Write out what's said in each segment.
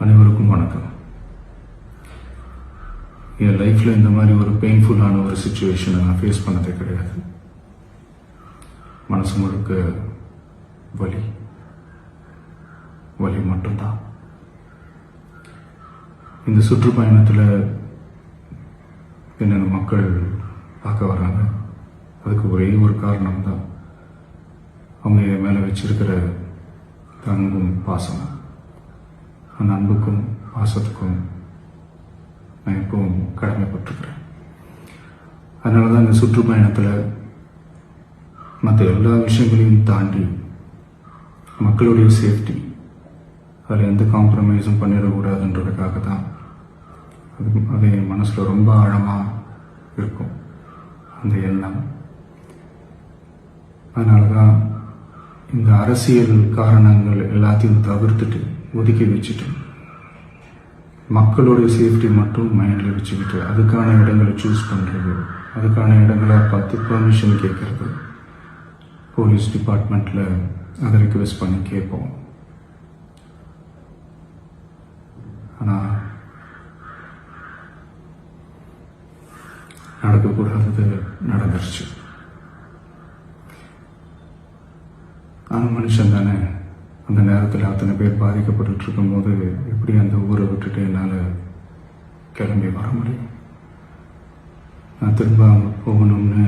அனைவருக்கும் வணக்கம். என் லைஃப்பில் இந்த மாதிரி ஒரு பெயின்ஃபுல்லான ஒரு சுச்சுவேஷனை நான் ஃபேஸ் பண்ணதே கிடையாது. மனசு முழுக்க வலி வலி மட்டும்தான். இந்த சுற்றுப்பயணத்தில் என்னென்ன மக்கள் பார்க்க வராங்க, அதுக்கு ஒரே ஒரு காரணம் தான், அவங்க என் மேலே வச்சிருக்கிற அன்பும் பாசம். அந்த அன்புக்கும் பாசத்துக்கும் நான் எப்பவும் கடமைப்பட்டிருக்கிறேன். அதனால தான் இந்த சுற்றுப்பயணத்தில் மற்ற எல்லா விஷயங்களையும் தாண்டி மக்களுடைய சேஃப்டி, அதில் எந்த காம்ப்ரமைஸும் பண்ணிடக்கூடாதுன்றதுக்காக தான் அது என் மனசில் ரொம்ப ஆழமாக இருக்கும் அந்த எண்ணம். அதனால தான் இந்த அரசியல் காரணங்கள் எல்லாத்தையும் தவிர்த்துட்டு ஒதுக்கி வச்சுட்டு மக்களுடைய சேஃப்டி மட்டும் மைண்டில் வச்சுக்கிட்டு அதுக்கான இடங்களை சூஸ் பண்ணுறது, அதுக்கான இடங்களை பார்த்து பெர்மிஷன் கேட்கறது, போலீஸ் டிபார்ட்மெண்ட்டில் அதை ரிக்வெஸ்ட் பண்ணி கேட்போம். ஆனால் நடக்கக்கூடாதது நடந்துருச்சு. நான் மனுஷன் தானே. அந்த நேரத்தில் அத்தனை பேர் பாதிக்கப்பட்டு இருக்கும்போது எப்படி அந்த ஊரை விட்டுட்டு என்னால் கிளம்பி வர முடியும்? நான் திரும்ப போகணும்னு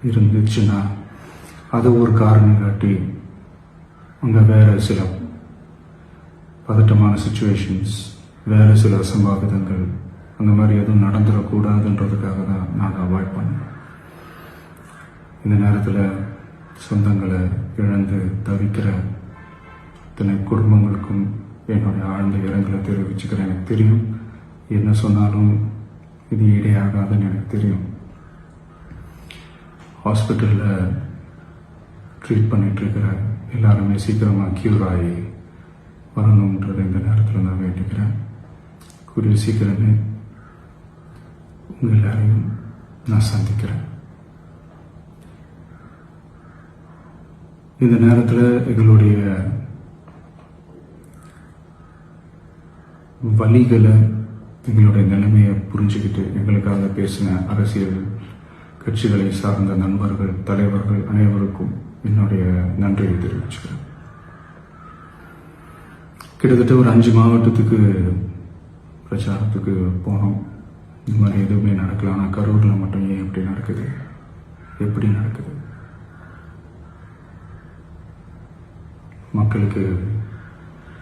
இருந்துச்சுன்னா அதை ஒரு காரணம் காட்டி அங்கே வேறு சில பதட்டமான சுச்சுவேஷன்ஸ், வேறு சில அசம்பாவிதங்கள், அந்த மாதிரி எதுவும் நடந்துடக்கூடாதுன்றதுக்காக தான் நான் அவாய்ட் பண்ணேன். இந்த நேரத்தில் சொந்தங்களை இழந்து தவிக்கிற இத்தனை குடும்பங்களுக்கும் என்னுடைய ஆழ்ந்த இரங்கலை தெரிவிச்சுக்கிறேன். எனக்கு தெரியும், என்ன சொன்னாலும் இது ஈடையாகாதுன்னு எனக்கு தெரியும். ஹாஸ்பிட்டலில் ட்ரீட் பண்ணிகிட்ருக்கிற எல்லாருமே சீக்கிரமாக க்யூர் ஆகி வரணுன்றதை இந்த நேரத்தில் நான் வேண்டிக்கிறேன். கூடிய சீக்கிரமே உங்கள் எல்லாரையும் நான் சந்திக்கிறேன். இந்த நேரத்தில் எங்களுடைய வலிகளை, எங்களுடைய நிலைமையை புரிஞ்சுக்கிட்டு எங்களுக்காக பேசின அரசியல் கட்சிகளை சார்ந்த நண்பர்கள், தலைவர்கள் அனைவருக்கும் என்னுடைய நன்றியை தெரிவிச்சுக்கிறேன். கிட்டத்தட்ட ஒரு 5 மாவட்டத்துக்கு பிரச்சாரத்துக்கு போனோம். இந்த மாதிரி எதுவுமே நடக்கல. ஆனால் கரூரில் மட்டும் ஏன் எப்படி நடக்குது, எப்படி நடக்குது? மக்களுக்கு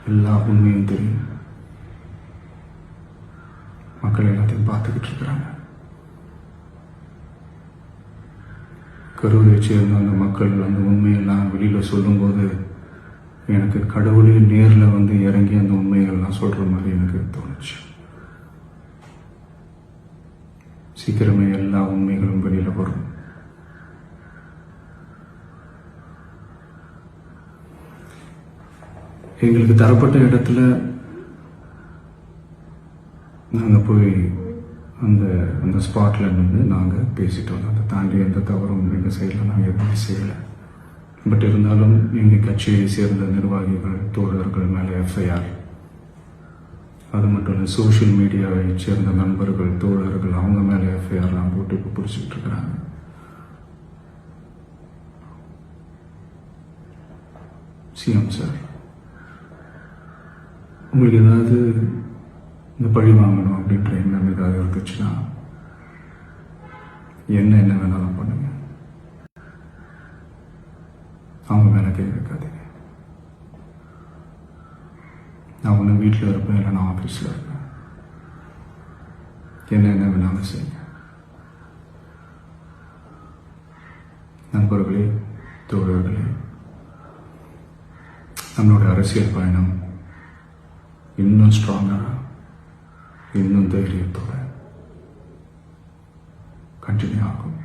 எல்லா உண்மையும் தெரியும். மக்கள் எல்லாத்தையும் பார்த்துக்கிட்டு இருக்கிறாங்க. கரூரை சேர்ந்த அந்த மக்கள் அந்த உண்மையெல்லாம் வெளியில் சொல்லும்போது எனக்கு கடவுளே நேரில் வந்து இறங்கி அந்த உண்மைகள்லாம் சொல்கிற மாதிரி எனக்கு தோணுச்சு. சீக்கிரமே எல்லா உண்மைகளும் வெளியில் வரும். எங்களுக்கு தரப்பட்ட இடத்துல நாங்கள் போய் அந்த ஸ்பாட்டில் நின்று நாங்கள் பேசிட்டோம். அதை தாண்டி எந்த தவறும் எங்கள் சைடில் நாங்கள் எதுவுமே செய்யலை. பட் இருந்தாலும் எங்கள் கட்சியை சேர்ந்த நிர்வாகிகள், தோழர்கள் மேலே எஃப்ஐஆர், அது மட்டும் இல்லை சோஷியல் மீடியாவை சேர்ந்த நண்பர்கள், தோழர்கள், அவங்க மேலே எஃப்ஐஆர்லாம் போட்டு இப்போ பிடிச்சிக்கிட்டு இருக்கிறாங்க. சிஎம் சார், உங்களுக்கு ஏதாவது இந்த பழி வாங்கணும் அப்படின்ற எண்ணம் ஏதாவது இருந்துச்சுன்னா என்ன வேணாலும் பண்ணுங்க. அவங்க மேலே கை வைக்காதீங்க. நான் ஒன்று வீட்டில் இருப்பேன், இல்லை நான் ஆஃபீஸில் இருப்பேன். என்ன வேணாலும் செய்யுங்க. நண்பர்களே, தோழர்களே, நம்மளோட அரசியல் பயணம் இன்னும் ஸ்ட்ராங்கராக, இன்னும் தைரியத்தோட கண்டினியூ ஆகும்.